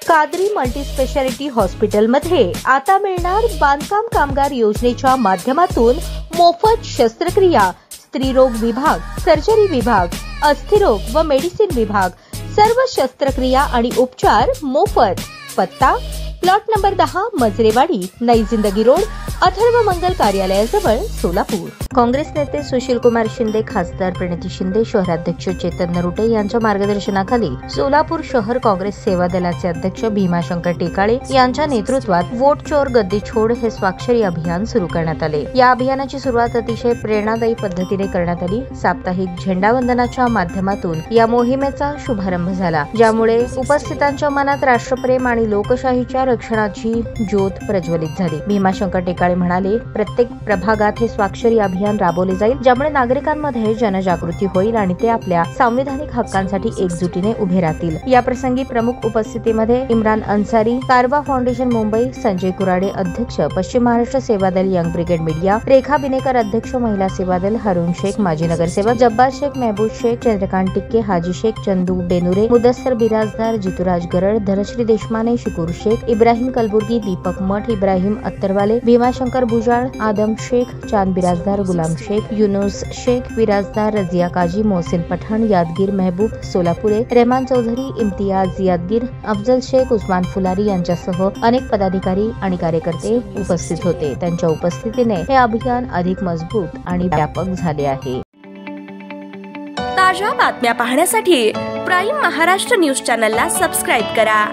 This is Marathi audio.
कादरी मल्टी स्पेशालिटी हॉस्पिटलमध्ये आता मिळणार बांधकाम कामगार योजनेच्या माध्यमातून मोफत शस्त्रक्रिया, स्त्रीरोग विभाग, सर्जरी विभाग, अस्थिरोग व मेडिसिन विभाग, सर्व शस्त्रक्रिया आणि उपचार मोफत। पत्ता प्लॉट नंबर 10, मजरेवाडी, नई जिंदगी रोड, अथर्व मंगल कार्यालयाजवळ, सोलापूर। काँग्रेस नेते सुशील कुमार शिंदे, खासदार प्रणिती शिंदे, शहराध्यक्ष चेतन नरुटे यांच्या मार्गदर्शनाखाली सोलापूर शहर काँग्रेस सेवा दलाचे अध्यक्ष भीमाशंकर टेकाळे यांच्या नेतृत्वात वोट चोर गद्दी छोड हे स्वाक्षरी अभियान सुरू करण्यात आले। या अभियानाची सुरुवात अतिशय प्रेरणादायी पद्धतीने करण्यात आली। साप्ताहिक झेंडावंदनाच्या माध्यमातून या मोहिमेचा शुभारंभ झाला, ज्यामुळे उपस्थितांच्या मनात राष्ट्रप्रेम आणि लोकशाहीच्या रक्षणाची ज्योत प्रज्वलित झाली। भीमाशंकर टेकाळे म्हणाले, प्रत्येक प्रभागात हे स्वाक्षरी अभियान राबवले जाईल, ज्यामुळे नागरिकांमध्ये जनजागृती होईल आणि ते आपल्या संविधानिक हक्कांसाठी एकजुटीने उभे राहतील। या प्रसंगी प्रमुख उपस्थितीमध्ये इम्रान अन्सारी, कारवा फाउंडेशन मुंबई, संजय कुराडे अध्यक्ष, पश्चिम महाराष्ट्र सेवा दल यंग ब्रिगेड मीडिया, रेखा बिनेकर अध्यक्ष महिला सेवा दल, हरुण शेख माजी नगरसेवक, जब्बार शेख, महबूब शेख, चंद्रकांत टिक्के, हाजी शेख, चंदू बेनुरे, मुदस्सर बिराजदार, जितुराज गरड, धनश्री देशमाने, शिकूर शेख, इब्राहिम कलबुर्गी, दीपक मठ, इब्राहिम अत्तरवाले, भीमाशंकर भुजाळ, आदम शेख, चांद बिराजदार, गुलाम शेख, युनुस शेख बिराजदार, रजिया काजी, मोहसिन पठाण, यादगीर महबूब सोलापुरे, रहमान चौधरी, इम्तियाज यादगीर, अफजल शेख, उस्मान फुलारी यांच्यासह अनेक पदाधिकारी आणि कार्यकर्ते उपस्थित होते। त्यांच्या उपस्थितीने हे अभियान अधिक मजबूत आणि व्यापक झाले आहे। ताज्या बातम्या पाहण्यासाठी प्राईम महाराष्ट्र न्यूज चॅनलला सबस्क्राईब करा।